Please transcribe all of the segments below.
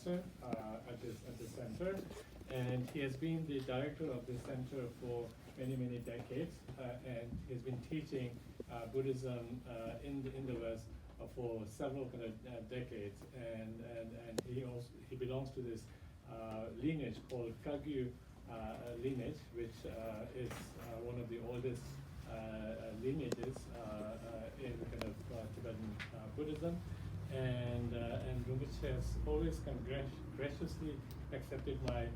At the center, and he has been the director of the center for many decades, and he's been teaching Buddhism in the West for several kind of decades, and he belongs to this lineage called Kagyu lineage, which is one of the oldest lineages in kind of Tibetan Buddhism. And Rinpoche has always kind of graciously accepted my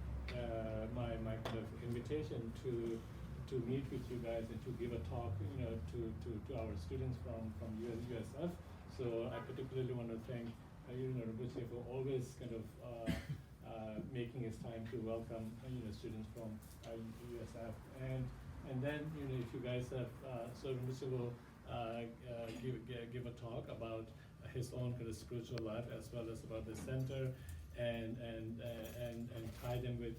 kind of invitation to meet with you guys and to give a talk, to our students from USF. So I particularly want to thank Rinpoche for always kind of making his time to welcome students from USF. And then if you guys have so Rinpoche will give a talk about his own kind of spiritual life as well as about the center, and tie them with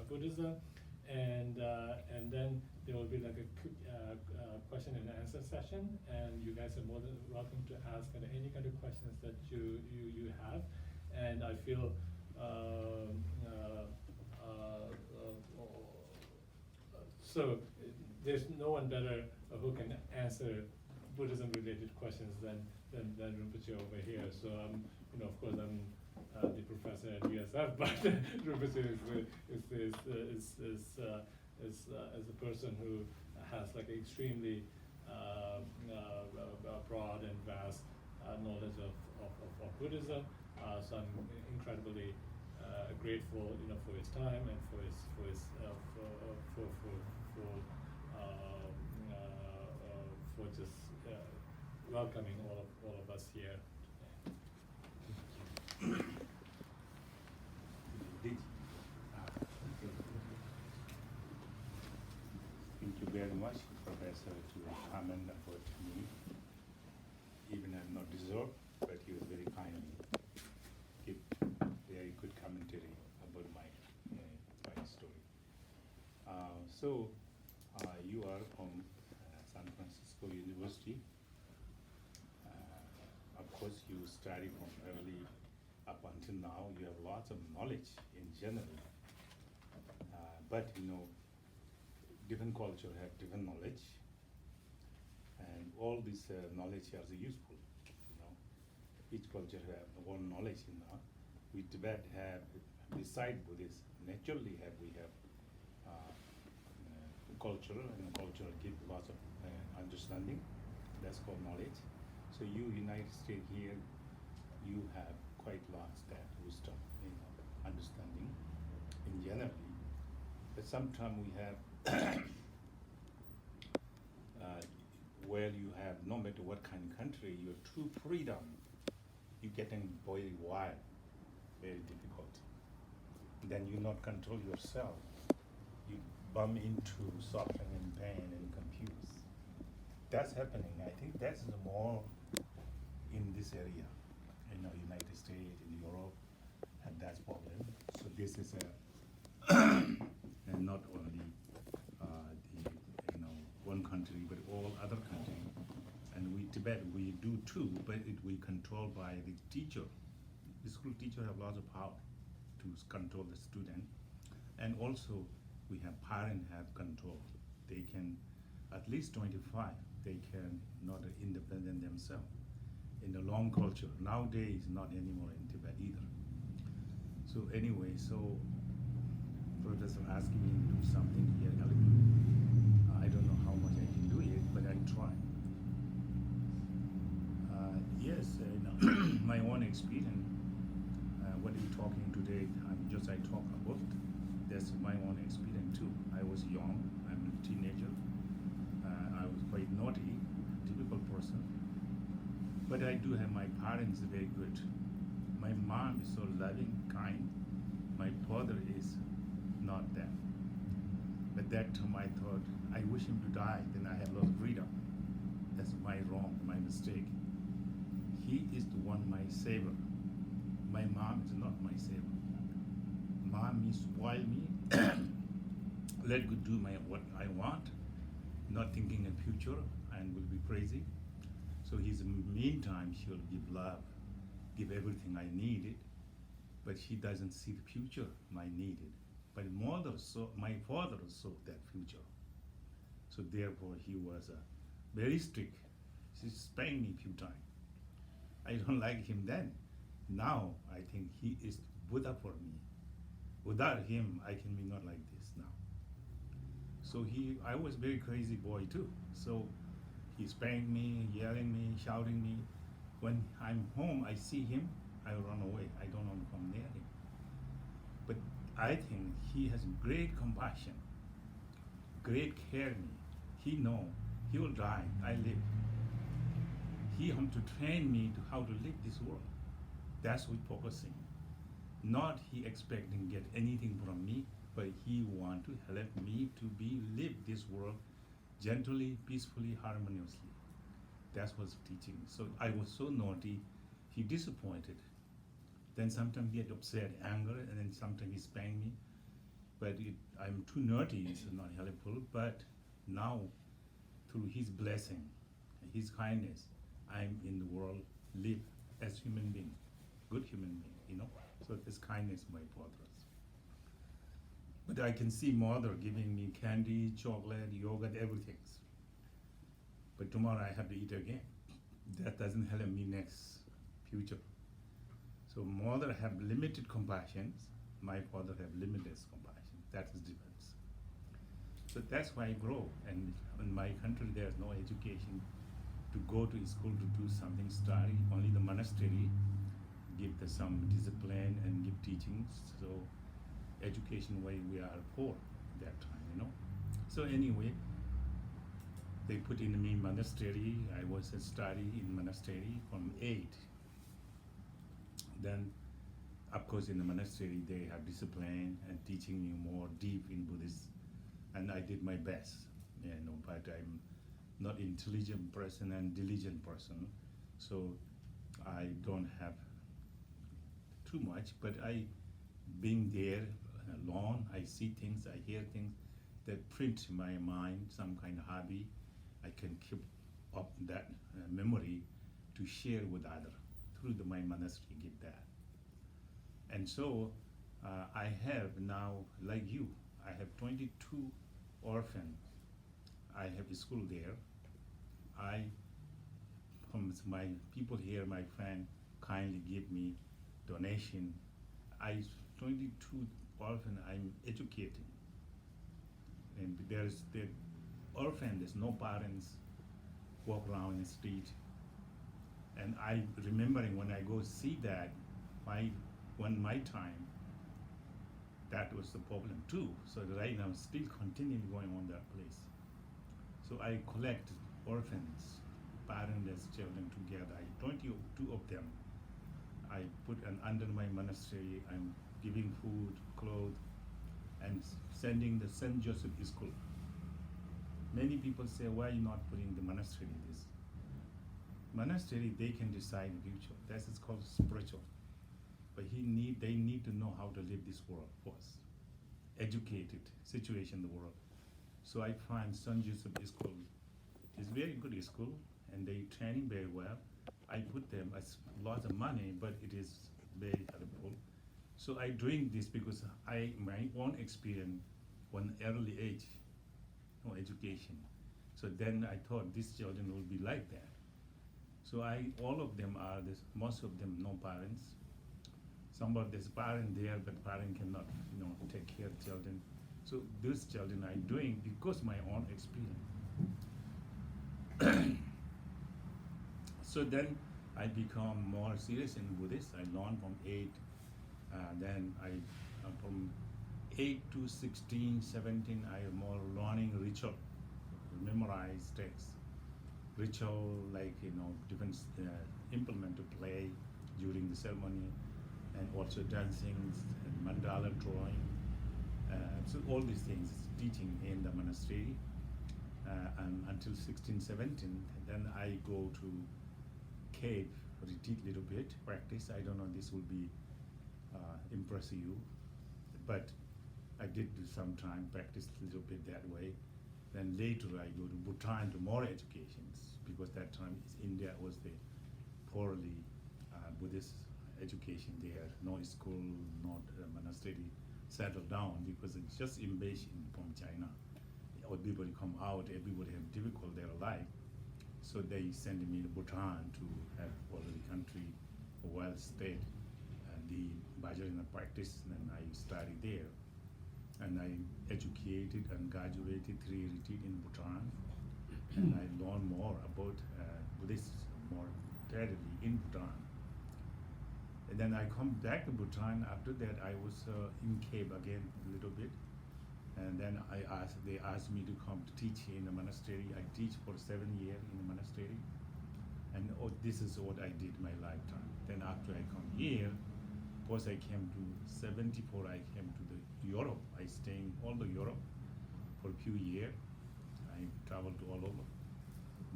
Buddhism, and then there will be like a question and answer session, and you guys are more than welcome to ask any kind of questions that you have, and I feel so there's no one better who can answer Buddhism-related questions than Rinpoche over here. So of course I'm the professor at USF, but Rinpoche is a person who has like extremely broad and vast knowledge of Buddhism. So I'm incredibly grateful, for his time and for just welcoming all of us here today. Thank you very much, Professor, to comment about me. Even I'm not deserved, but he was very kind. Give very good commentary about my story. So you are from San Francisco University. Of course, you study from early up until now. You have lots of knowledge in general, but different culture have different knowledge, and all this knowledge is useful. Each culture have one knowledge. We Tibet have, beside Buddhist, naturally we have culture, and culture give lots of understanding. That's called knowledge. So you, United States here, you have quite lots that wisdom, understanding in generally. But sometimes we have where you have, no matter what kind of country, your true freedom, you getting very wild, very difficult. Then you not control yourself. You bump into suffering and pain and confuse. That's happening. I think that's the more in this area, United States, in Europe, and that's problem. So this is and not only the one country, but all other countries. And we Tibet, we do too, but we controlled by the teacher. The school teacher have lots of power to control the student, and also we have parents have control. They can, at least 25, they can not independent themselves. In the long culture, nowadays not anymore in Tibet either. So anyway, so professor asked me to do something here. I don't know how much I can do it, but I try. Yes, my own experience. What we're talking today, I talk about. That's my own experience too. I was young. I'm a teenager. I was quite naughty, typical person. But I do have my parents very good. My mom is so loving, kind. My father is not that. But that time I thought, I wish him to die, then I have lost freedom. That's my wrong, my mistake. He is the one, my savior. My mom is not my savior. Mom is spoil me, let go do what I want, not thinking in future, and will be crazy. So he's in the meantime, she'll give love, give everything I needed, but he doesn't see the future I needed. But my father saw that future. So therefore, he was very strict. He spanked me a few times. I don't like him then. Now I think he is Buddha for me. Without him, I can be not like this now. So I was very crazy boy too. So he spanked me, yelling me, shouting me. When I'm home, I see him, I run away. I don't want to come near him. But I think he has great compassion, great care me. He know he will die, I live. He want to train me to how to live this world. That's what we're focusing. Not he expecting get anything from me, but he want to help me to live this world gently, peacefully, harmoniously. That's what's teaching. So I was so naughty, he disappointed. Then sometimes he get upset, anger, and then sometimes he spank me. But I'm too naughty, it's not helpful. But now, through his blessing, his kindness, I'm in the world, live as human being, good human being, So this kindness, my father's. But I can see mother giving me candy, chocolate, yogurt, everything. But tomorrow I have to eat again. That doesn't help me next future. So mother have limited compassion, my father have limitless compassion. That is difference. So that's why I grow. And in my country there's no education to go to school to do something, study. Only the monastery give some discipline and give teachings. So education way we are poor that time, So anyway, they put in me monastery. I was a study in monastery from 8. Then, of course, in the monastery they have discipline and teaching you more deep in Buddhist, and I did my best, but I'm not intelligent person and diligent person, so I don't have too much. But being there alone, I see things, I hear things that print in my mind, some kind of hobby. I can keep up that memory to share with others through my monastery, give that. And so I have now, like you, I have 22 orphans. I have a school there. From my people here, my friend kindly give me donation. 22 orphans I'm educating. And there's the orphan, there's no parents, walk around in the street. And I remembering when I go see that, my time, that was the problem too. So right now still continuing going on that place. So I collect orphans, parentless children together. 22 of them. I put under my monastery. I'm giving food, clothes, and sending the St. Joseph School. Many people say, why are you not putting the monastery in this? Monastery, they can decide the future. That is called spiritual. But they need to know how to live this world first. Educated situation in the world. So I find St. Joseph School is very good school, and they training very well. I put them as lots of money, but it is very helpful. So I doing this because my own experience, one early age, no education. So then I thought these children will be like that. So all of them are this. Most of them no parents. Some of there's parent there, but parent cannot, take care of children. So these children I doing because my own experience. So then I become more serious in Buddhist. I learned from 8. Then from 8 to 16, 17, I am more learning ritual, memorize texts. Ritual like, different implement to play during the ceremony, and also dancing and mandala drawing. So all these things teaching in the monastery until 16, 17. Then I go to cave, retreat little bit, practice. I don't know, this will be impress you, but I did do some time, practice a little bit that way. Then later I go to Bhutan to more educations, because that time India was the poorly Buddhist education there, no school, not monastery settled down because it's just invasion from China. Everybody come out, everybody have difficult their life. So they send me to Bhutan to have all the country well state the Bhajarana practice, and I studied there. And I educated and graduated 3 retreat in Bhutan. And I learned more about Buddhist more thoroughly in Bhutan. And then I come back to Bhutan. After that, I was in Cape again a little bit. And then they asked me to come to teach in the monastery. I teach for 7 years in the monastery. And this is what I did my lifetime. Then after I come here, first I came to 74, I came to the Europe. I stayed in all the Europe for a few years. I traveled to all over.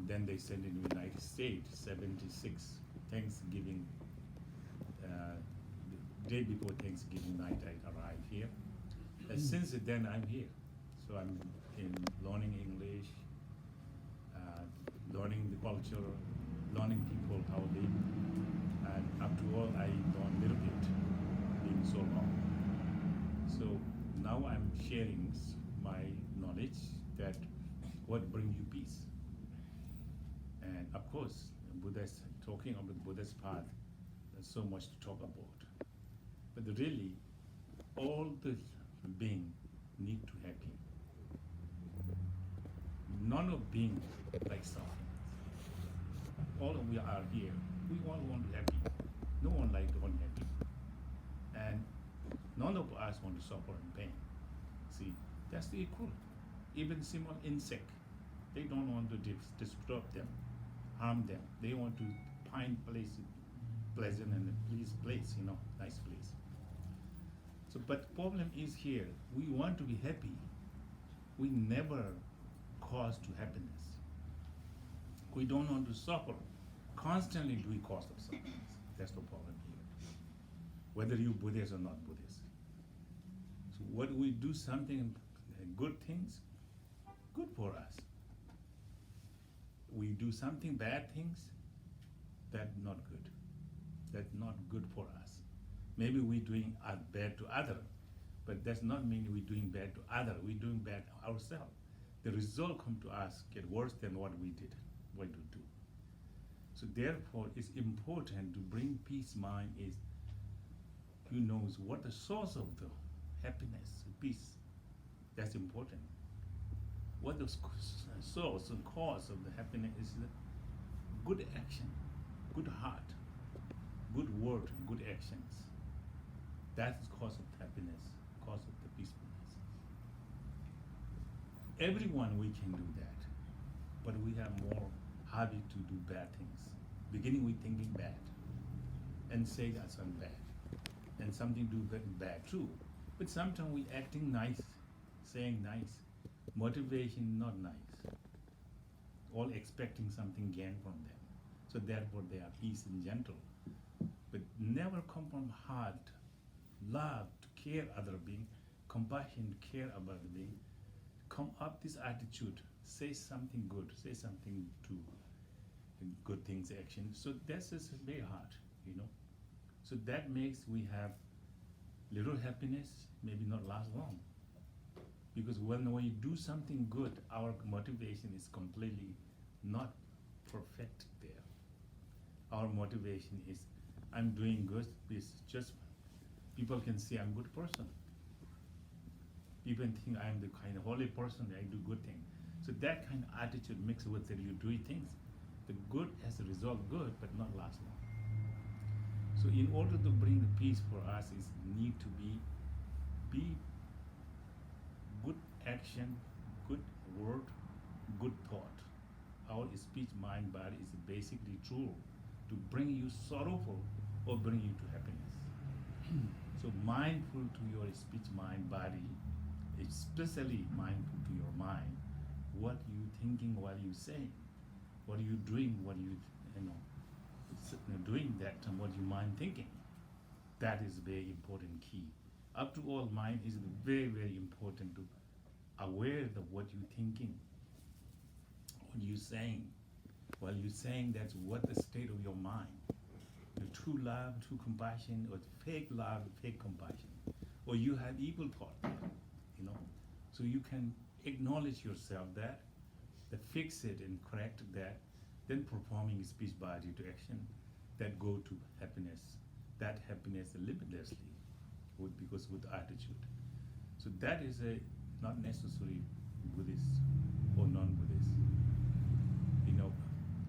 Then they sent in the United States, 76, Thanksgiving. The day before Thanksgiving night, I arrived here. And since then, I'm here. So I'm learning English, learning the culture, learning people how they live. And after all, I learn a little bit, being so long. So now I'm sharing my knowledge that what brings you peace. And of course, Buddha's talking about Buddha's path, there's so much to talk about. But really, all the beings need to happy. None of beings like suffering. All of we are here. We all want to be happy. No one likes to be unhappy. And none of us want to suffer in pain. See, that's the equal. Even small insect, they don't want to disturb them, harm them. They want to find place, pleasant and a place, nice place. So, but problem is here, we want to be happy. We never cause to happiness. We don't want to suffer. Constantly do we cause of suffering. That's the problem here. Whether you Buddhist or not Buddhist. So what we do something, good things, good for us. We do something bad things, that's not good. That's not good for us. Maybe we're doing bad to other, but that's not mean we're doing bad to other. We're doing bad to ourselves. The result come to us get worse than what we did, what we do. So therefore, it's important to bring peace mind is, you know, what the source of the happiness, peace. That's important. What the source and cause of the happiness is the good action, good heart, good word, good actions. That's the cause of happiness, cause of the peacefulness. Everyone we can do that, but we have more habit to do bad things. Beginning with thinking bad, and say that's bad, and something do bad too. But sometimes we acting nice, saying nice, motivation not nice, all expecting something gain from them. So therefore they are peace and gentle, but never come from heart, love to care other being, compassion to care about the being. Come up this attitude, say something good, say something to good things action. So that's just very hard, So that makes we have little happiness, maybe not last long. Because when we do something good, our motivation is completely not perfect there. Our motivation is, I'm doing good, it's just people can see I'm a good person. People think I'm the kind of holy person, I do good things. So that kind of attitude mixed with that you do things, the good as a result good, but not last long. So in order to bring the peace for us is need to be good action, good word, good thought. Our speech, mind, body is basically tool to bring you sorrowful or bring you to happiness. So mindful to your speech, mind, body, especially mindful to your mind, what you thinking while you saying, what are you doing, what you doing that, and what your mind thinking. That is very important key. Up to all, mind is very, very important to aware of what you're thinking, what you're saying. While you're saying, that's what the state of your mind. the true love, true compassion, or fake love, fake compassion, or you have evil thought there, you know. So you can acknowledge yourself that, fix it and correct that, then performing speech, body to action that go to happiness. That happiness limitlessly, because with attitude. So that is a not necessarily Buddhist or non-Buddhist. You know,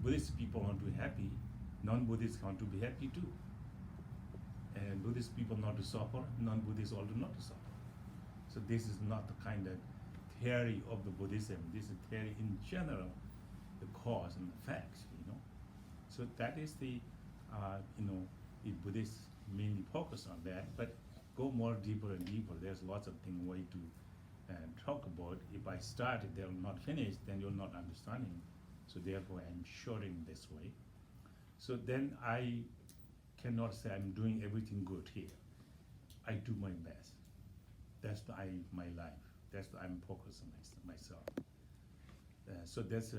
Buddhist people want to be happy, non-Buddhists want to be happy too. And Buddhist people not to suffer, non-Buddhists also not to suffer. So this is not the kind of theory of the Buddhism. This is theory in general, the cause and the facts, you know. So that is the, the Buddhists mainly focus on that, but go more deeper and deeper. There's lots of things way to talk about. If I started, they'll not finish, then you're not understanding. So therefore, I'm shorting this way. So then I cannot say I'm doing everything good here. I do my best. That's my life. That's I'm focused on myself. So that's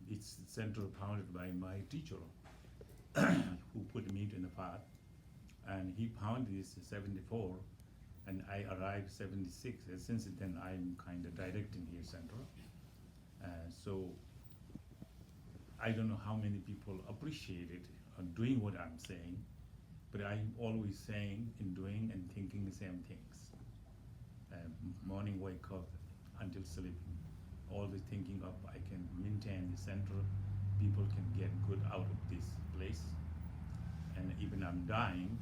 it's center founded by my teacher, who put me in the path, and he founded this in '74, and I arrived '76. And since then, I'm kind of directing here center. So I don't know how many people appreciate it on doing what I'm saying, but I'm always saying and doing and thinking the same things. Morning wake up until sleeping, always thinking of I can maintain the center, people can get good out of this place, and even I'm dying,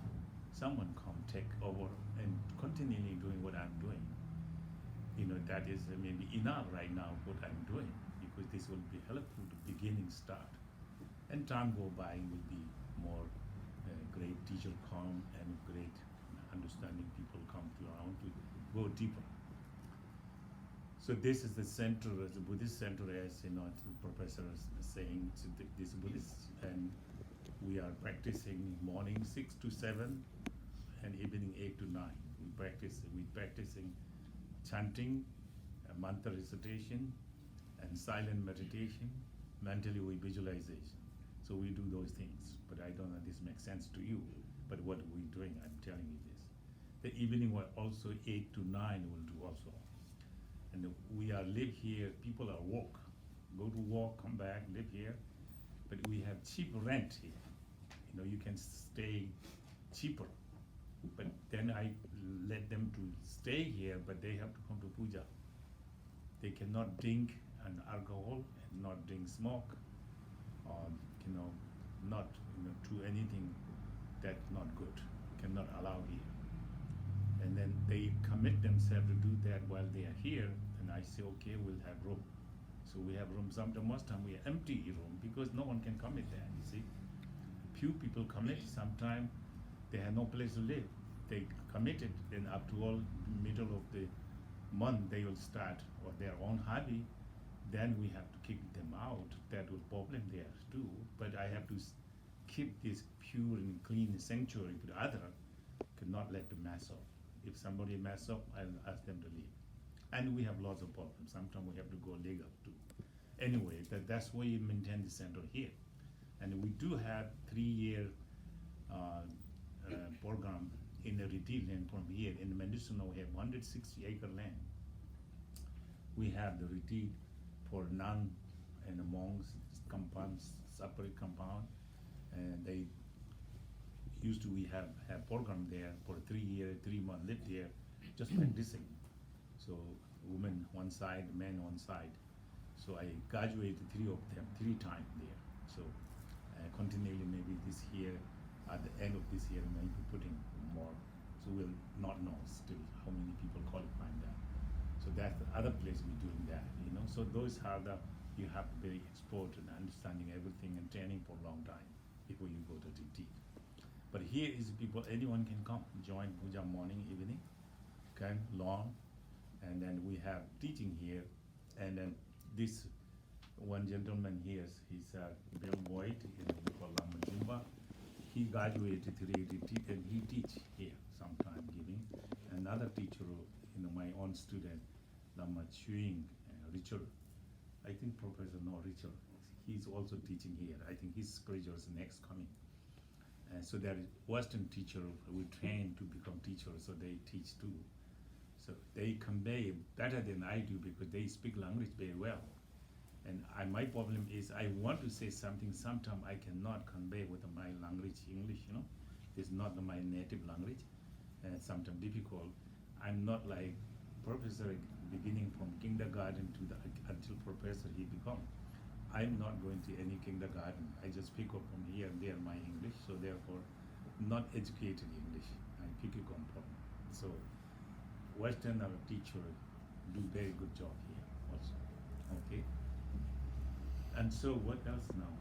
someone come take over and continually doing what I'm doing. You know, that is maybe enough right now what I'm doing, because this will be helpful to beginning start. And time go by will be more great teacher come and great understanding people come around to go deeper. So this is the center, the Buddhist center, as you know, the professor is saying, so this Buddhist, and we are practicing morning 6 to 7 and evening 8 to 9. We practicing chanting, mantra recitation, and silent meditation. Mentally we visualization. So we do those things, but I don't know if this makes sense to you, but what we're doing, I'm telling you this. The evening will also 8 to 9 will do also. And we are live here, people are walk, go to walk, come back, live here, but we have cheap rent here. You know, you can stay cheaper, but then I let them to stay here, but they have to come to puja. They cannot drink and alcohol, and not drink smoke, not do anything that's not good, cannot allow here. And then they commit themselves to do that while they are here, and I say, okay, we'll have room. So we have room. Most time we empty room because no one can commit there, you see. Few people commit, sometime they have no place to live. They committed, then up to all middle of the month they will start or their own hobby, then we have to kick them out. That will problem there too. But I have to keep this pure and clean sanctuary to the other, cannot let them mess up. If somebody mess up, I'll ask them to leave. And we have lots of problems. Sometimes we have to go legal too. Anyway, that's why we maintain the center here. And we do have 3-year program in the retreat land from here. In Mendocino, we have 160-acre land. We have the retreat for nun and monks, compounds, separate compound, and they used to we have program there for 3 year, 3 months, lived there, just practicing. So women one side, men one side. So I graduated 3 of them 3 times there. So continually maybe this year, at the end of this year, maybe putting more. So we'll not know still how many people qualifying that. So that's the other place we're doing that, you know. So those are the, you have to be exposed and understanding everything and training for a long time before you go to DT. But here is people, anyone can come, join puja morning, evening, okay, long, and then we have teaching here, and then this one gentleman here, he's Bill Boyd, we call Lama Jumba. He graduated today and he teach here sometime giving. Another teacher, my own student, Lama Chuing, Richard, I think Professor Richard, he's also teaching here. I think his schedule is next coming. So there is Western teacher we train to become teachers, so they teach too. So they convey better than I do because they speak language very well. And my problem is I want to say something, sometimes I cannot convey with my language, English, you know. It's not my native language, and sometimes difficult. I'm not like professor beginning from kindergarten to until professor he become. I'm not going to any kindergarten. I just pick up from here and there my English, so therefore not educated English. I pick up from. So Western teacher do very good job here also. Okay. And so what else now?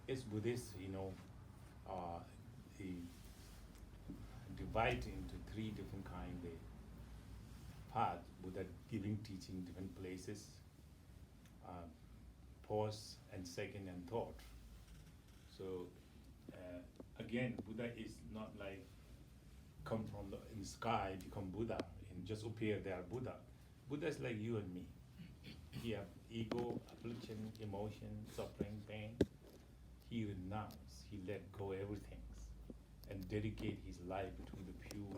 It's Buddhist, you know, the divide into three different kind of path. Buddha giving, teaching different places, pause and second and thought. So again, Buddha is not like come from in the sky, become Buddha, and just appear there Buddha. Buddha is like you and me. He have ego, affliction, emotion, suffering, pain. He renounce, he let go everything and dedicate his life to the pure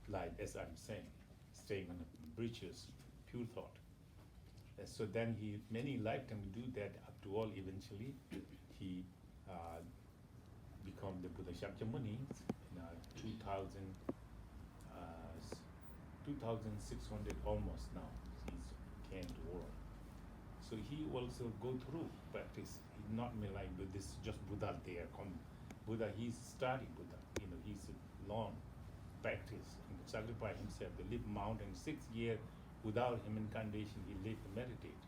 light, as I'm saying, staying on the bridges, pure thought. So then he, many lifetimes do that, up to all eventually, he become the Buddha Shakyamuni in 2,600 almost now, he's came to world. So he also go through practice. He's not me like this just Buddha there. Buddha, he's studying Buddha. You know, he's long practice and sacrifice himself. They live mountain 6 years without human condition. He lived and meditate.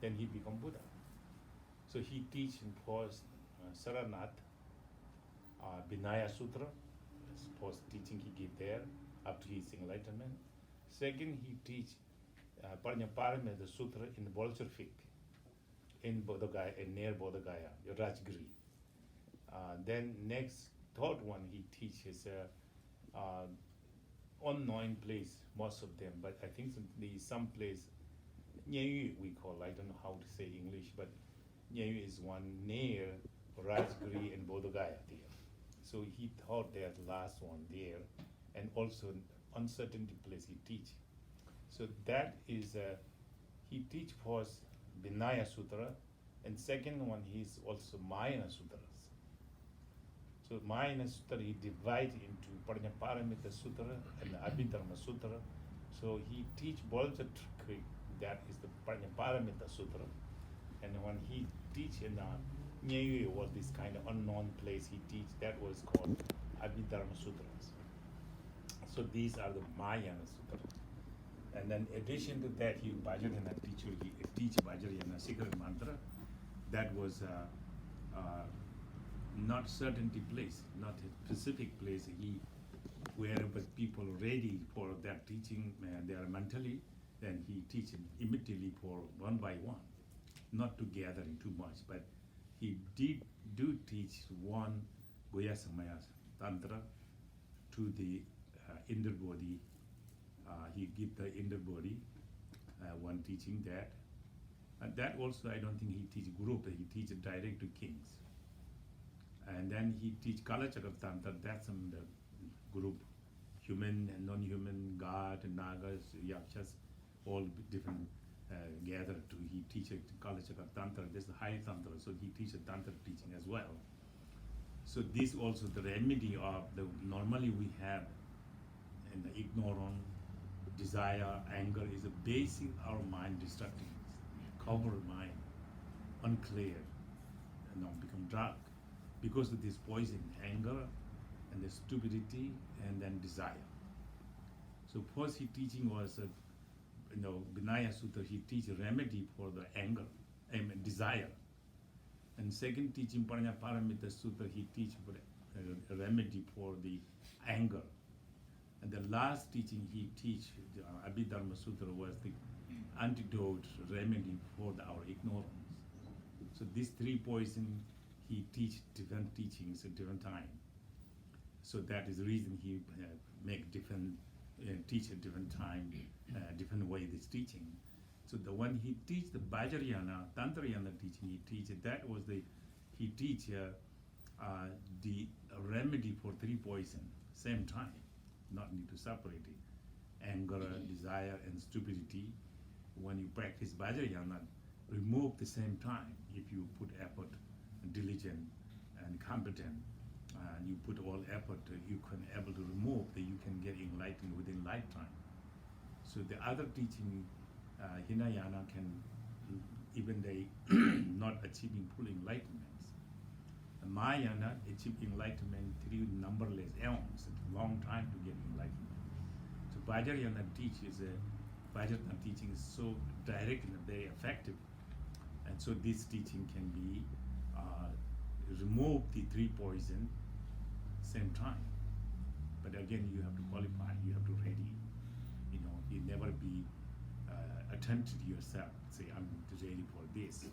Then he become Buddha. So he teach in first Saranath, Vinaya Sutra, first teaching he gave there after his enlightenment. Second, he teach Paramahansa Sutra in Bolshevik, in Bodh Gaya, near Bodh Gaya, Rajgiri. Then next, third one, he teaches unknown place, most of them, but I think some place, Nyeyu we call, I don't know how to say English, but Nyeyu is one near Rajgiri and Bodh Gaya there. So he taught that last one there, and also uncertainty place he teach. So that is, he teach first Vinaya Sutra, and second one he's also Mayana Sutras. So Mayana Sutra he divide into Paramahansa Sutra and Abhidharma Sutra. So he teach Bolshevik, that is the Paramahansa Sutra. And when he teach in Nyeyu was this kind of unknown place he teach, that was called Abhidharma Sutras. So these are the Mayana Sutras. And then in addition to that, he Vajrayana teacher, he teach Vajrayana secret mantra. That was not certainty place, not a specific place. He, wherever people ready for that teaching, they are mentally, then he teach immediately for one by one, not to gathering too much, but he do teach one Goya Samaya Tantra to the inner body. He give the inner body one teaching that. And that also I don't think he teach group, he teach direct to kings. And then he teach Kala Chakra Tantra, that's in the group, human and non-human, God, Nagas, Yakshas, all different gathered to, he teach Kala Chakra Tantra, this is the high Tantra, so he teaches Tantra teaching as well. So this also the remedy of the, normally we have in the ignorance, desire, anger is a basic our mind destructive, cover mind, unclear, and now become dark because of this poison, anger, and the stupidity, and then desire. So first he teaching was, Vinaya Sutra, he teach remedy for the anger and desire. And second teaching, Paramahansa Sutra, he teach a remedy for the anger. And the last teaching he teach, Abhidharma Sutra, was the antidote remedy for our ignorance. So these three poison he teach different teachings at different time. So that is the reason he make different teach at different time, different way this teaching. So the one he teach the Vajrayana, Tantrayana teaching, he teach the remedy for three poison same time, not need to separate it. Anger, desire, and stupidity. When you practice Vajrayana, remove the same time. If you put effort, diligent, and competent, and you put all effort, you can able to remove that you can get enlightened within lifetime. So the other teaching, Hinayana, can even they not achieving full enlightenment. Mahayana achieve enlightenment through numberless eons. It's a long time to get enlightenment. So Vajrayana Vajrayana teaching is so direct and very effective, and so this teaching can be remove the three poison same time. But again, you have to qualify. You have to ready. You never be attentive to yourself. Say, I'm ready for this.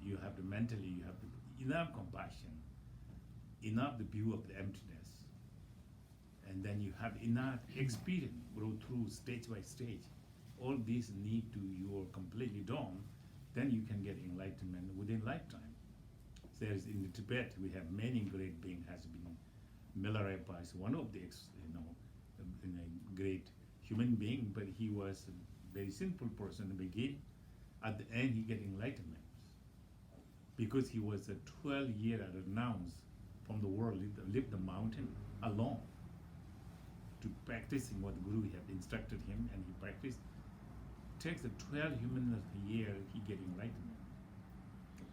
You have to mentally. You have to enough compassion, enough the view of the emptiness, and then you have enough experience, go through stage by stage. All these need to you are completely done, then you can get enlightenment within lifetime. There's in Tibet we have many great beings has been Milarepa is one of the great human being, but he was a very simple person in the beginning. At the end, he get enlightenment because he was a 12-year renounced from the world, lived the mountain alone to practicing what the Guru had instructed him, and he practiced. Takes a 12 human year, he get enlightenment.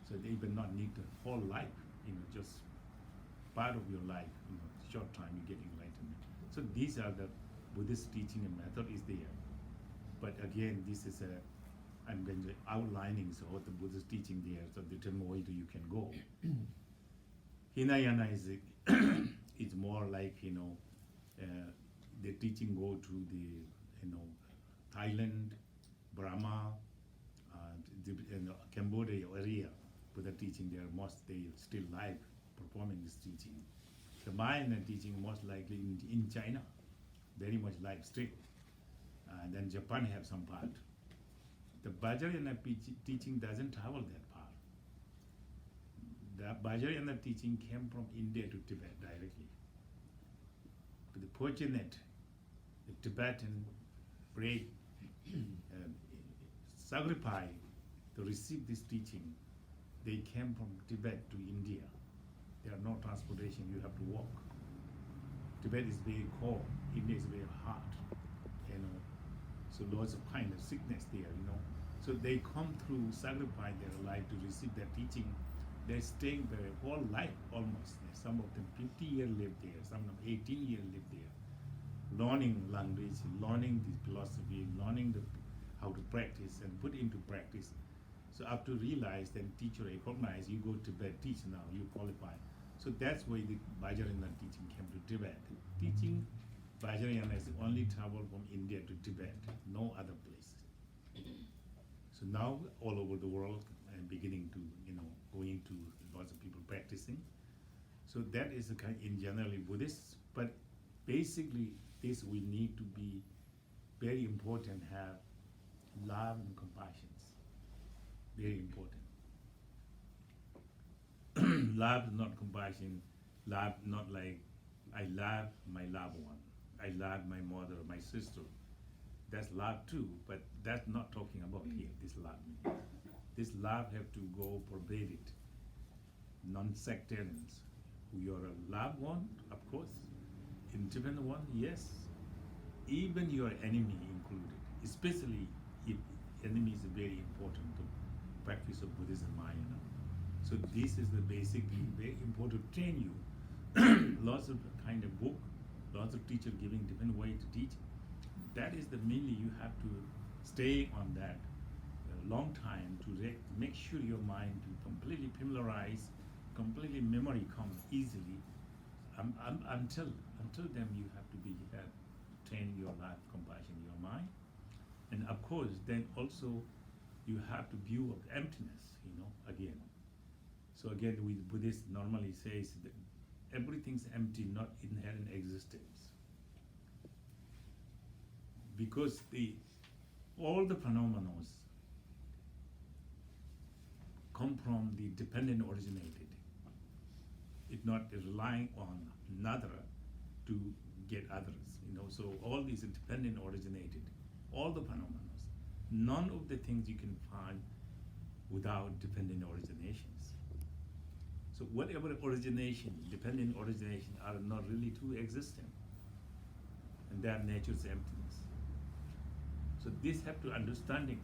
So they even not need the whole life, just part of your life, short time you get enlightenment. So these are the Buddhist teaching and method is there. But again, this is I'm going to outlining so what the Buddhist teaching there, so the different way you can go. Hinayana is more like the teaching go to the Thailand, Burma, Cambodia area. Buddha teaching there most they still live performing this teaching. The Mayan teaching most likely in China, very much live still. And then Japan have some part. The Vajrayana teaching doesn't travel that far. The Vajrayana teaching came from India to Tibet directly. But the fortunate, the Tibetan brave sacrifice to receive this teaching. They came from Tibet to India. There are no transportation, you have to walk. Tibet is very cold, India is very hot, so lots of kind of sickness there, So they come through, sacrifice their life to receive their teaching. They're staying their whole life almost. Some of them 50 years live there, some of them 18 years live there. Learning language, learning the philosophy, learning how to practice and put into practice. So up to realize, then teacher recognize, you go to Tibet, teach now, you qualify. So that's why the Vajrayana teaching came to Tibet. Teaching Vajrayana is only travel from India to Tibet, no other place. So now all over the world and beginning to, going to lots of people practicing. So that is a kind in generally Buddhist, but basically this we need to be very important, have love and compassion. Very important. Love, not compassion. Love, not like I love my loved one. I love my mother, my sister. That's love too, but that's not talking about here, this love. This love have to go pervaded. Non-sectarians. You're a loved one, of course. Indifferent one, yes. Even your enemy included, especially if enemy is very important to practice of Buddhism, Mahayana. So this is the basically very important to train you. Lots of kind of book, lots of teachers giving different way to teach. That is the mainly you have to stay on that a long time to make sure your mind to completely familiarize, completely memory comes easily. Until then you have to be train your life, compassion, your mind, and of course then also you have to view of emptiness, again. So again, with Buddhist normally says that everything's empty, not inherent existence. because all the phenomena come from the dependent originated. It's not relying on another to get others, so all these are dependent originated, all the phenomena. None of the things you can find without dependent originations. So whatever origination, dependent origination, are not really true existent, and that nature's emptiness. So this have to understanding.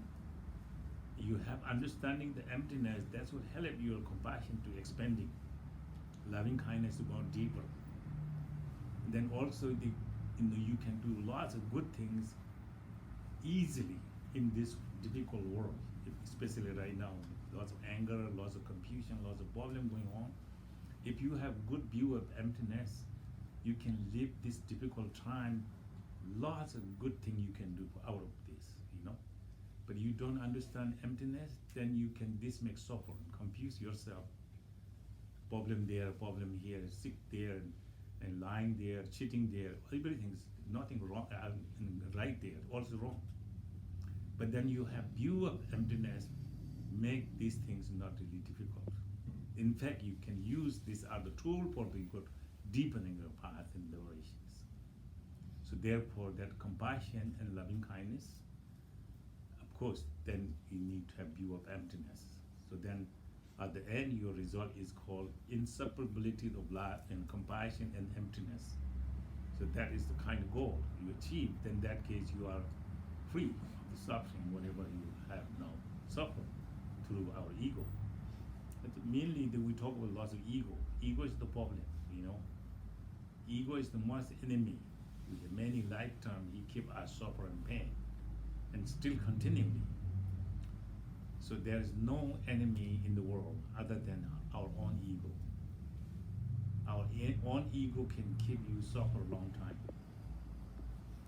You have understanding the emptiness. That's what help your compassion to expanding, loving kindness to go deeper. And then also you can do lots of good things easily in this difficult world, especially right now. Lots of anger, lots of confusion, lots of problem going on. If you have good view of emptiness, you can live this difficult time. Lots of good thing you can do out of this, But you don't understand emptiness, then this makes suffer, confuse yourself. Problem there, problem here, sick there, and lying there, cheating there. Everything's nothing wrong, right there, also wrong. But then you have view of emptiness, make these things not really difficult. In fact, you can use this as a tool for the good deepening your path and liberations. So therefore, that compassion and loving kindness, of course, then you need to have view of emptiness. So then, at the end, your result is called inseparability of love and compassion and emptiness. So that is the kind of goal you achieve. Then in that case, you are free of the suffering, whatever you have now suffered through our ego. But mainly we talk about lots of ego. Ego is the problem, Ego is the most enemy. With many lifetimes, he keep us suffering pain, and still continually. So there is no enemy in the world other than our own ego. Our own ego can keep you suffer a long time.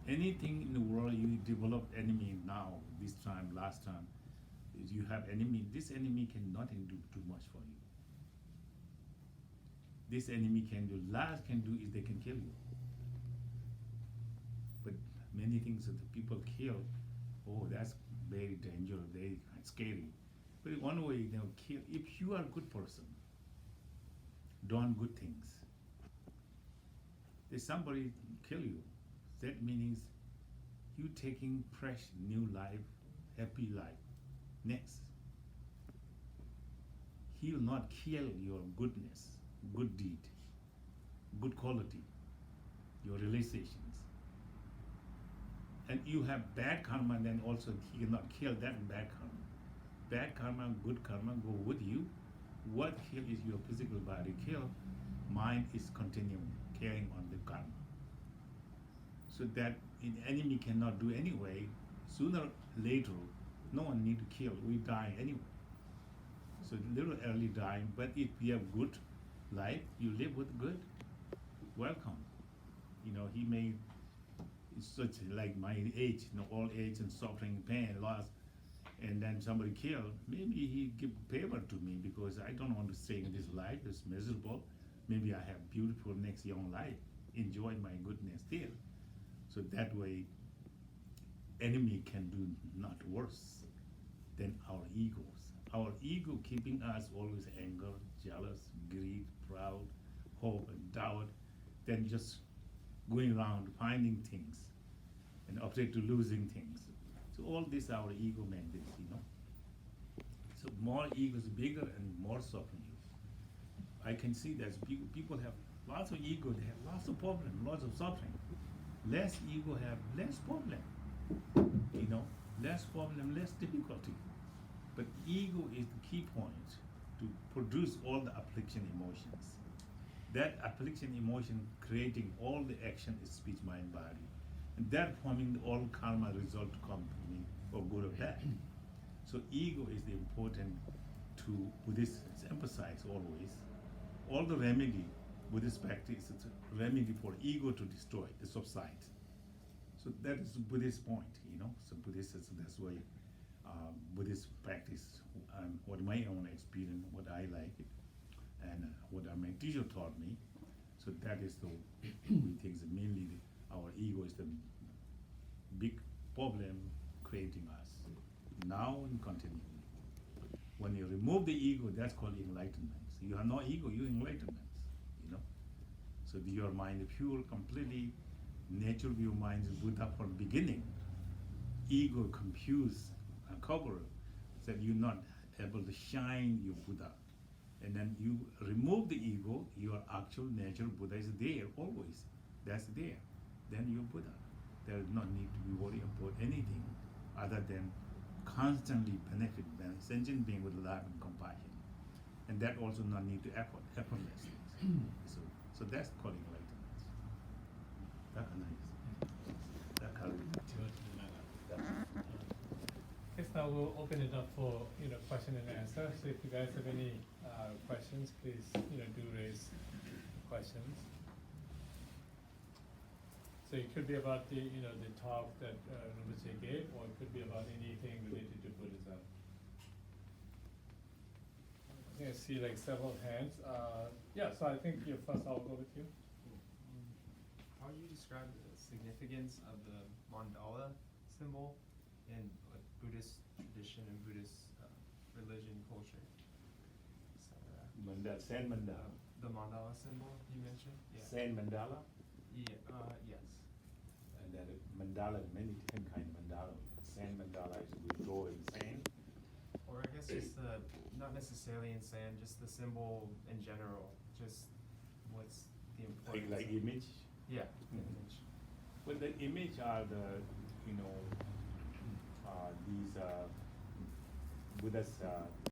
Anything in the world you develop enemy now, this time, last time, is you have enemy. This enemy can nothing do too much for you. This enemy can do, last can do is they can kill you. But many things that the people kill, that's very dangerous, very scary. But one way they'll kill, if you are a good person, doing good things, if somebody kill you, that means you taking fresh, new life, happy life. Next, he will not kill your goodness, good deed, good quality, your realizations. And you have bad karma, then also he cannot kill that bad karma. Bad karma, good karma go with you. What kill is your physical body kill, mind is continuing, carrying on the karma. So that an enemy cannot do anyway. Sooner or later, no one need to kill, we die anyway. So little early dying, but if you have good life, you live with good, welcome. He may, such like my age, old age and suffering, pain, loss, and then somebody killed, maybe he give favor to me because I don't want to stay in this life, it's miserable. Maybe I have beautiful next young life, enjoy my goodness there. So that way, enemy can do not worse than our egos. Our ego keeping us always anger, jealous, greed, proud, hope, and doubt, then just going around finding things and afraid to losing things. So all this our ego made this, So more ego is bigger and more suffering. I can see that people have lots of ego, they have lots of problems, lots of suffering. Less ego have less problem, less problem, less difficulty. But ego is the key point to produce all the affliction emotions. That affliction emotion creating all the action is speech, mind, body. And that forming all karma result to come to me, or good or bad. So ego is the important to Buddhists emphasize always. All the remedy, Buddhist practice, it's a remedy for ego to destroy, to subside. So that is the Buddhist point, So Buddhist, that's why Buddhist practice, what my own experience, what I like, and what my teacher taught me. So that is the we think that mainly our ego is the big problem creating us, now and continuing. When you remove the ego, that's called enlightenment. You have no ego, you enlightenment, you know. So your mind pure, completely natural view mind is Buddha from beginning. Ego confuse and cover that you're not able to shine your Buddha. And then you remove the ego, your actual nature Buddha is there always. That's there. Then you're Buddha. There is no need to be worried about anything other than constantly benefit sentient being with love and compassion. And that also not need to effort, effortlessly. So that's called enlightenment. That's nice. That's how Guess now we'll open it up for question and answer. So if you guys have any questions, please do raise questions. So it could be about the the talk that Rinpoche gave, or it could be about anything related to Buddhism. I think I see like several hands. Yeah, so I think first I'll go with you. How do you describe the significance of the mandala symbol in like Buddhist tradition and Buddhist religion culture? So, Saint Mandala. the mandala symbol you mentioned? Yeah. Saint Mandala. Yeah. Yes. And then mandala, many different kind of mandala. Sand mandala is we draw in sand. Or I guess just not necessarily in sand, just the symbol in general. Just what's the importance? Like image. Yeah. Image. Well, the image are the these Buddha's